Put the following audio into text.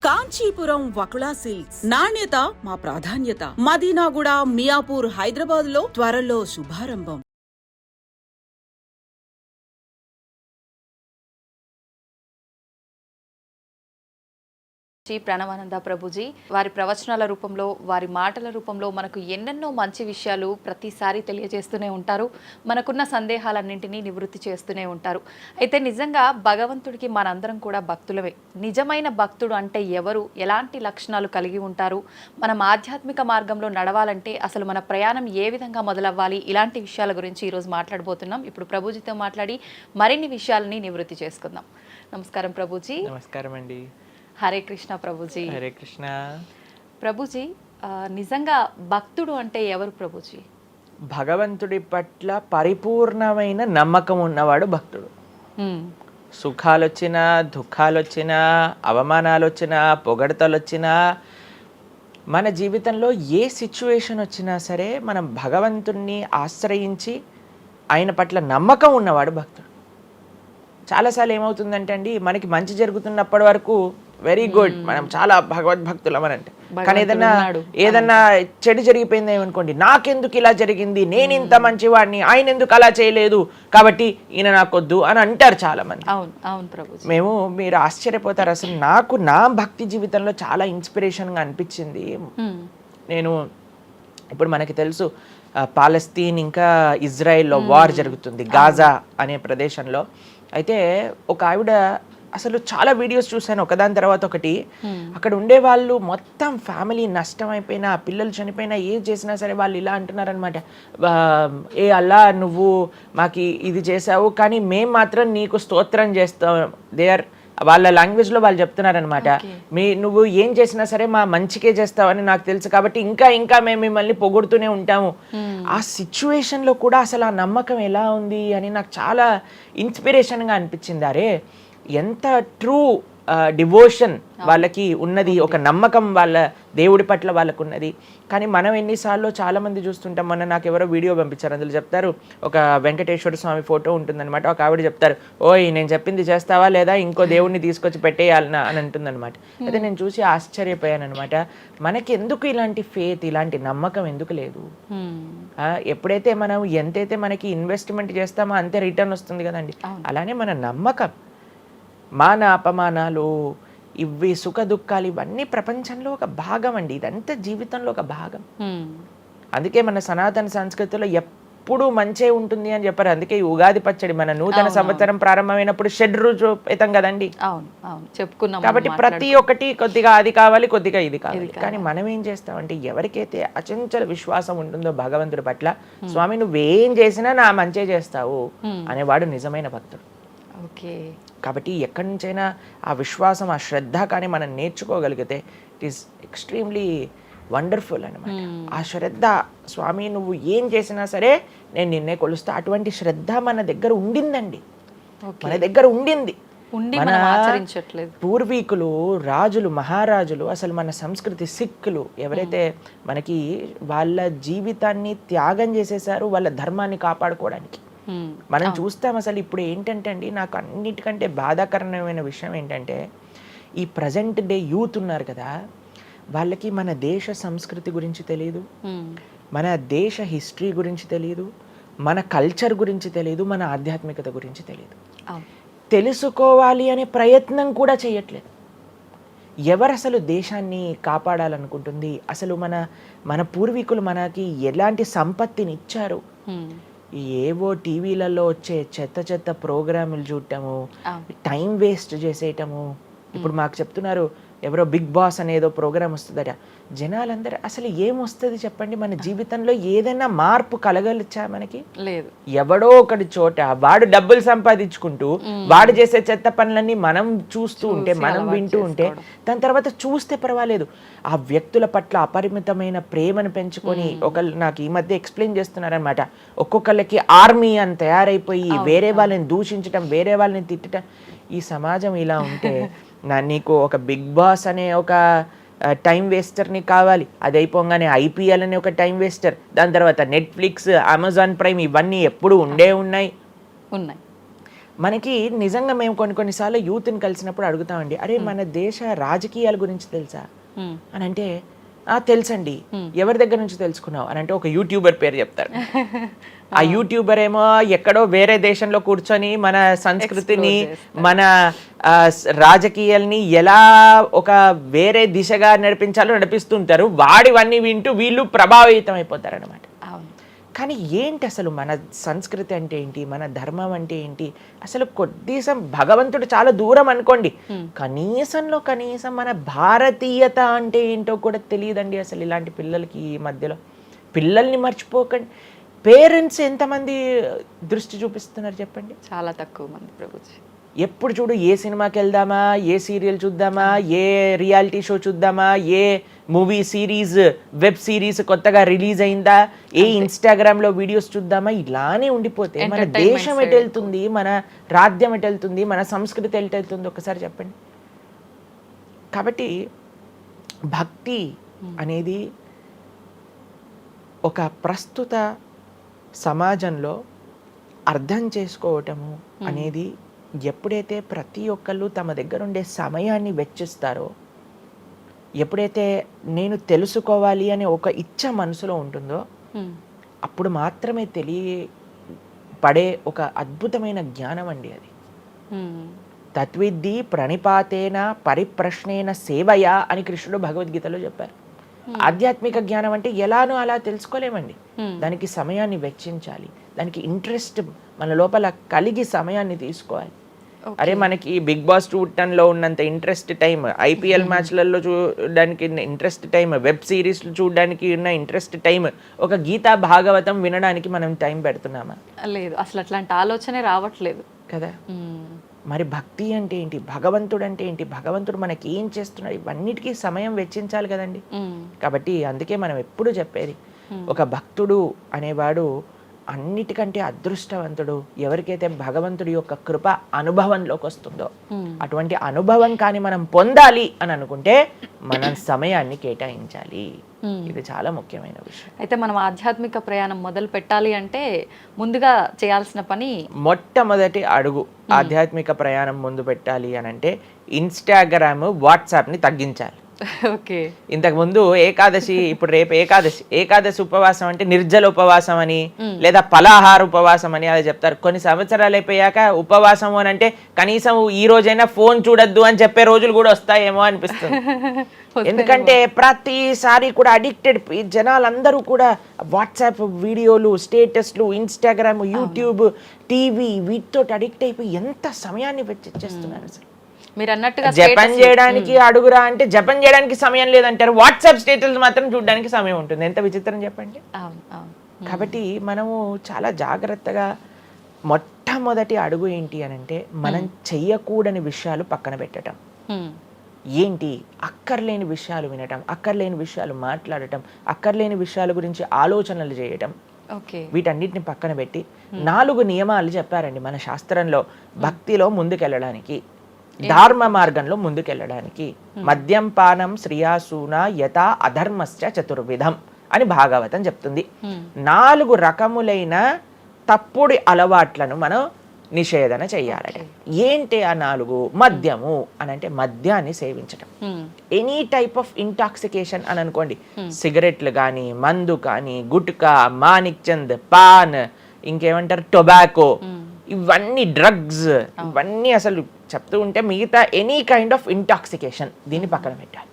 Kanchipuram Vakula silks నాణ్యత మా ప్రాధాన్యత. మదీనాగూడ, మియాపూర్, హైదరాబాద్ లో త్వరలో శుభారంభం. ప్రణవానంద ప్రభుజీ వారి ప్రవచనాల రూపంలో, వారి మాటల రూపంలో మనకు ఎన్నెన్నో మంచి విషయాలు ప్రతిసారి తెలియజేస్తూనే ఉంటారు. మనకున్న సందేహాలన్నింటినీ నివృత్తి చేస్తూనే ఉంటారు. అయితే నిజంగా భగవంతుడికి మనందరం కూడా భక్తులమే. నిజమైన భక్తుడు అంటే ఎవరు, ఎలాంటి లక్షణాలు కలిగి ఉంటారు, మనం ఆధ్యాత్మిక మార్గంలో నడవాలంటే అసలు మన ప్రయాణం ఏ విధంగా మొదలవ్వాలి, ఇలాంటి విషయాల గురించి ఈరోజు మాట్లాడబోతున్నాం. ఇప్పుడు ప్రభుజీతో మాట్లాడి మరిన్ని విషయాలని నివృత్తి చేసుకుందాం. నమస్కారం ప్రభుజీ. నమస్కారం అండి. హరే కృష్ణ ప్రభుజీ. హరే కృష్ణ ప్రభుజీ. నిజంగా భక్తుడు అంటే ఎవరు ప్రభుజీ? భగవంతుడి పట్ల పరిపూర్ణమైన నమ్మకం ఉన్నవాడు భక్తుడు. సుఖాలు వచ్చినా, దుఃఖాలు వచ్చినా, అవమానాలు వచ్చినా, పొగడతలు వచ్చినా, మన జీవితంలో ఏ సిచ్యువేషన్ వచ్చినా సరే మనం భగవంతుణ్ణి ఆశ్రయించి ఆయన పట్ల నమ్మకం ఉన్నవాడు భక్తుడు. చాలాసార్లు ఏమవుతుందంటే అండి, మనకి మంచి జరుగుతున్నప్పటి వరకు వెరీ గుడ్, మనం చాలా భగవద్భక్తులం అని అంటే, కానీ ఏదన్నా చెడు జరిగిపోయింది ఏమనుకోండి, నాకెందుకు ఇలా జరిగింది, నేను ఇంత మంచివాడిని, ఆయన ఎందుకు అలా చేయలేదు, కాబట్టి ఈయన నాకొద్దు అని అంటారు చాలా మంది. మేము మీరు ఆశ్చర్యపోతారు, అసలు నాకు నా భక్తి జీవితంలో చాలా ఇన్స్పిరేషన్గా అనిపించింది. నేను ఇప్పుడు మనకి తెలుసు పాలస్తీన్ ఇంకా ఇజ్రాయెల్లో వార్ జరుగుతుంది, గాజా అనే ప్రదేశంలో. అయితే ఒక ఆవిడ, అసలు చాలా వీడియోస్ చూశాను ఒకదాని తర్వాత ఒకటి, అక్కడ ఉండే వాళ్ళు మొత్తం ఫ్యామిలీ నష్టం అయిపోయినా, పిల్లలు చనిపోయినా, ఏం చేసినా సరే వాళ్ళు ఇలా అంటున్నారనమాట, ఏ అల్లా నువ్వు మాకు ఇది చేసావు కానీ మేము మాత్రం నీకు స్తోత్రం చేస్తాం. వాళ్ళ లాంగ్వేజ్లో వాళ్ళు చెప్తున్నారనమాట, నువ్వు ఏం చేసినా సరే మా మంచికే చేస్తావని నాకు తెలుసు, కాబట్టి ఇంకా ఇంకా మేము మిమ్మల్ని పొగుడుతూనే ఉంటాము. ఆ సిచ్యువేషన్లో కూడా అసలు ఆ నమ్మకం ఎలా ఉంది అని నాకు చాలా ఇన్స్పిరేషన్గా అనిపించింది. అరే ఎంత ట్రూ డివోషన్ వాళ్ళకి ఉన్నది, ఒక నమ్మకం వాళ్ళ దేవుడి పట్ల వాళ్ళకు ఉన్నది. కానీ మనం ఎన్నిసార్లు చాలామంది చూస్తుంటాం. మొన్న నాకు ఎవరో వీడియో పంపించారు, అందులో చెప్తారు, ఒక వెంకటేశ్వర స్వామి ఫోటో ఉంటుందన్నమాట, ఒక ఆవిడ చెప్తారు, ఓయ్ నేను చెప్పింది చేస్తావా లేదా, ఇంకో దేవుడిని తీసుకొచ్చి పెట్టేయాలనా అని అంటుందన్నమాట. అయితే నేను చూసి ఆశ్చర్యపోయాను అనమాట, మనకి ఎందుకు ఇలాంటి ఫేత్, ఇలాంటి నమ్మకం ఎందుకు లేదు? ఎప్పుడైతే మనం ఎంతైతే మనకి ఇన్వెస్ట్మెంట్ చేస్తామో అంతే రిటర్న్ వస్తుంది కదండి. అలానే మన నమ్మకం, మాన అపమానాలు, ఇవి సుఖ దుఃఖాలు, ఇవన్నీ ప్రపంచంలో ఒక భాగం అండి, ఇదంతా జీవితంలో ఒక భాగం. అందుకే మన సనాతన సంస్కృతిలో ఎప్పుడు మంచే ఉంటుంది అని చెప్పారు. అందుకే ఈ ఉగాది పచ్చడి, మన నూతన సంవత్సరం ప్రారంభమైనప్పుడు షడ్రుజోపేతం కదండి, చెప్పుకున్నాం. కాబట్టి ప్రతి ఒక్కటి కొద్దిగా అది కావాలి, కొద్దిగా ఇది కావాలి. కానీ మనం ఏం చేస్తామంటే, ఎవరికైతే అచంచల విశ్వాసం ఉంటుందో భగవంతుడి పట్ల, స్వామి నువ్వేం చేసినా నా మంచే చేస్తావు అనేవాడు నిజమైన భక్తుడు. కాబట్టి ఎక్కడి నుంచైనా ఆ విశ్వాసం, ఆ శ్రద్ధ కానీ మనం నేర్చుకోగలిగితే ఇట్ ఈస్ ఎక్స్ట్రీమ్లీ వండర్ఫుల్ అనమాట. ఆ శ్రద్ధ, స్వామి నువ్వు ఏం చేసినా సరే నేను నిన్నే కొలుస్తా, అటువంటి శ్రద్ధ మన దగ్గర ఉండిందండి, మన దగ్గర ఉండింది. మన పూర్వీకులు, రాజులు, మహారాజులు, అసలు మన సంస్కృతి, సిక్కులు ఎవరైతే మనకి వాళ్ళ జీవితాన్ని త్యాగం చేసేసారు వాళ్ళ ధర్మాన్ని కాపాడుకోవడానికి. మనం చూస్తాం. అసలు ఇప్పుడు ఏంటంటే అండి, నాకు అన్నిటికంటే బాధాకరమైన విషయం ఏంటంటే, ఈ ప్రజెంట్ డే యూత్ ఉన్నారు కదా, వాళ్ళకి మన దేశ సంస్కృతి గురించి తెలియదు, మన దేశ హిస్టరీ గురించి తెలియదు, మన కల్చర్ గురించి తెలియదు, మన ఆధ్యాత్మికత గురించి తెలియదు. తెలుసుకోవాలి అనే ప్రయత్నం కూడా చేయట్లేదు. ఎవరు అసలు దేశాన్ని కాపాడాలనుకుంటుంది? అసలు మన పూర్వీకులు మనకి ఎలాంటి సంపత్తిని ఇచ్చారు? ఏవో టీవీలలో వచ్చే చెత్త చెత్త ప్రోగ్రాములు చూడటము, టైం వేస్ట్ చేసేయటము. ఇప్పుడు మాకు చెప్తున్నారు, ఎవరో బిగ్ బాస్ అనేదో ప్రోగ్రామ్ వస్తుందట. జనాలందరూ అసలు ఏమొస్తుంది చెప్పండి? మన జీవితంలో ఏదైనా మార్పు కలగలిచా? మనకి లేదు. ఎవడో ఒకటి చోట వాడు డబ్బులు సంపాదించుకుంటూ వాడు చేసే చెత్త పనులన్నీ మనం చూస్తూ ఉంటే, మనం వింటూ ఉంటే, దాని తర్వాత చూస్తే పర్వాలేదు, ఆ వ్యక్తుల పట్ల అపరిమితమైన ప్రేమను పెంచుకొని, ఒకళ్ళు నాకు ఈ మధ్య ఎక్స్ప్లెయిన్ చేస్తున్నారనమాట, ఒక్కొక్కళ్ళకి ఆర్మీ అని తయారైపోయి వేరే వాళ్ళని దూషించటం, వేరే వాళ్ళని తిట్టడం. ఈ సమాజం ఇలా ఉంటే నీకు ఒక బిగ్ బాస్ అనే ఒక టైం వేస్టర్ని కావాలి, అది అయిపోగానే ఐపీఎల్ అనే ఒక టైం వేస్టర్, దాని తర్వాత నెట్ఫ్లిక్స్, అమెజాన్ ప్రైమ్, ఇవన్నీ ఎప్పుడు ఉన్నాయి. మనకి నిజంగా మేము కొన్నిసార్లు యూత్ని కలిసినప్పుడు అడుగుతామండి, అరే మన దేశ రాజకీయాల గురించి తెలుసా అని అంటే, తెలుసండి. ఎవరి దగ్గర నుంచి తెలుసుకున్నావు అని అంటే ఒక యూట్యూబర్ పేరు చెప్తారు. ఆ యూట్యూబర్ ఏమో ఎక్కడో వేరే దేశంలో కూర్చొని మన సంస్కృతిని, మన రాజకీయాల్ని ఎలా ఒక వేరే దిశగా నడిపించాలో నడిపిస్తుంటారు. వాడివన్నీ వింటూ వీళ్ళు ప్రభావితం అయిపోతారు అనమాట. కానీ ఏంటి అసలు మన సంస్కృతి అంటే ఏంటి, మన ధర్మం అంటే ఏంటి, అసలు కొద్దిసం భగవంతుడు చాలా దూరం అనుకోండి, కనీసంలో కనీసం మన భారతీయత అంటే ఏంటో కూడా తెలియదండి అసలు ఇలాంటి పిల్లలకి. ఈ మధ్యలో పిల్లల్ని మర్చిపోకండి. పేరెంట్స్ ఎంతమంది దృష్టి చూపిస్తున్నారు చెప్పండి? చాలా తక్కువ మంది ప్రభుజీ. ఎప్పుడు చూడు ఏ సినిమాకి వెళ్దామా, ఏ సీరియల్ చూద్దామా, ఏ రియాలిటీ షో చూద్దామా, ఏ మూవీ సిరీస్, వెబ్ సిరీస్ కొత్తగా రిలీజ్ అయిందా, ఏ ఇన్స్టాగ్రామ్లో వీడియోస్ చూద్దామా, ఇలానే ఉండిపోతే మన దేశం ఎటు వెళ్తుంది, మన రాజ్యం ఎటు వెళ్తుంది, మన సంస్కృతి ఎటు వెళ్తుంది ఒకసారి చెప్పండి. కాబట్టి భక్తి అనేది ఒక ప్రస్తుత సమాజంలో అర్థం చేసుకోవటము అనేది ఎప్పుడైతే ప్రతి ఒక్కళ్ళు తమ దగ్గర ఉండే సమయాన్ని వెచ్చిస్తారో, ఎప్పుడైతే నేను తెలుసుకోవాలి అనే ఒక ఇచ్చ మనసులో ఉంటుందో, అప్పుడు మాత్రమే తెలియపడే ఒక అద్భుతమైన జ్ఞానం అండి అది. తత్విద్ధి ప్రణిపాతేన పరిప్రశ్నేన సేవయా అని కృష్ణుడు భగవద్గీతలో చెప్పారు. ఆధ్యాత్మిక జ్ఞానం అంటే ఎలానో అలా తెలుసుకోలేమండి, దానికి సమయాన్ని వెచ్చించాలి, దానికి ఇంట్రెస్ట్ మన లోపల కలిగి సమయాన్ని తీసుకోవాలి. అరే మనకి బిగ్ బాస్ చూడటంలో ఉన్నంత ఇంట్రెస్ట్ టైం, ఐపీఎల్ మ్యాచ్లలో చూడడానికి ఇంట్రెస్ట్ టైం, వెబ్ సిరీస్ చూడడానికి ఉన్న ఇంట్రెస్ట్ టైం, ఒక గీతా భాగవతం వినడానికి మనం టైం పెడుతున్నామా? లేదు, అసలు అట్లాంటి ఆలోచనే రావట్లేదు కదా. మరి భక్తి అంటే ఏంటి, భగవంతుడు అంటే ఏంటి, భగవంతుడు మనకి ఏం చేస్తున్నాడు, ఇవన్నిటికీ సమయం వెచ్చించాలి కదండి. కాబట్టి అందుకే మనం ఎప్పుడు చెప్పేది, ఒక భక్తుడు అనేవాడు అన్నిటికంటే అదృష్టవంతుడు. ఎవరికైతే భగవంతుడి యొక్క కృప అనుభవంలోకి వస్తుందో, అటువంటి అనుభవం కానీ మనం పొందాలి అని అనుకుంటే మనం సమయాన్ని కేటాయించాలి. ఇది చాలా ముఖ్యమైన విషయం. అయితే మనం ఆధ్యాత్మిక ప్రయాణం మొదలు పెట్టాలి అంటే ముందుగా చేయాల్సిన పని, మొట్టమొదటి అడుగు ఆధ్యాత్మిక ప్రయాణం ముందు పెట్టాలి అని అంటే ఇన్స్టాగ్రామ్, వాట్సాప్ని తగ్గించాలి. ఓకే. ఇంతకు ముందు ఏకాదశి, ఇప్పుడు రేపు ఏకాదశి ఉపవాసం అంటే నిర్జల ఉపవాసం అని, లేదా పలాహార ఉపవాసం అని అలా చెప్తారు. కొన్ని సంవత్సరాలు అయిపోయాక ఉపవాసం అని అంటే కనీసం ఈ రోజైనా ఫోన్ చూడొద్దు అని చెప్పే రోజులు కూడా వస్తాయేమో అనిపిస్తుంది. ఎందుకంటే ప్రతిసారి కూడా అడిక్టెడ్ జనాలందరూ కూడా వాట్సాప్ వీడియోలు, స్టేటస్లు, ఇన్స్టాగ్రామ్, యూట్యూబ్, టీవీ వీటితో అడిక్ట్ అయిపోయి ఎంత సమయాన్ని వెచ్చిస్తున్నారు అసలు. మీరు అన్నట్టుగా జపం చేయడానికి అడుగురా అంటే జపం చేయడానికి సమయం లేదంటారు, వాట్సాప్ స్టేటస్ మాత్రం చూడడానికి సమయం ఉంటుంది. ఎంత విచిత్రం చెప్పండి. కాబట్టి మనము చాలా జాగ్రత్తగా మొట్టమొదటి అడుగు ఏంటి అని అంటే మనం చెయ్యకూడని విషయాలు పక్కన పెట్టడం. ఏంటి? అక్కర్లేని విషయాలు వినటం, అక్కర్లేని విషయాలు మాట్లాడటం, అక్కర్లేని విషయాల గురించి ఆలోచనలు చేయటం. వీటన్నిటిని పక్కన పెట్టి 4 నియమాలు చెప్పారండి మన శాస్త్రంలో భక్తిలో ముందుకెళ్ళడానికి, ధర్మ మార్గంలో ముందుకెళ్ళడానికి. మద్యం పానం శ్రియాసూన యథా అధర్మశ్చ చతుర్విధం అని భాగవతం చెప్తుంది. 4 రకములైన తప్పుడు అలవాట్లను మనం నిషేధన చెయ్యాలట. ఏంటి ఆ 4? మద్యము అని అంటే మద్యాన్ని సేవించటం, ఎనీ టైప్ ఆఫ్ ఇంటాక్సికేషన్ అని అనుకోండి, సిగరెట్లు కానీ, మందు కానీ, గుట్కా, మానిక్ చంద్, పాన్, ఇంకేమంటారు టొబాకో, ఇవన్నీ డ్రగ్స్, ఇవన్నీ అసలు చెప్తూ ఉంటే మిగతా ఎనీ కైండ్ ఆఫ్ ఇంటాక్సికేషన్ దీన్ని పక్కన పెట్టాలి.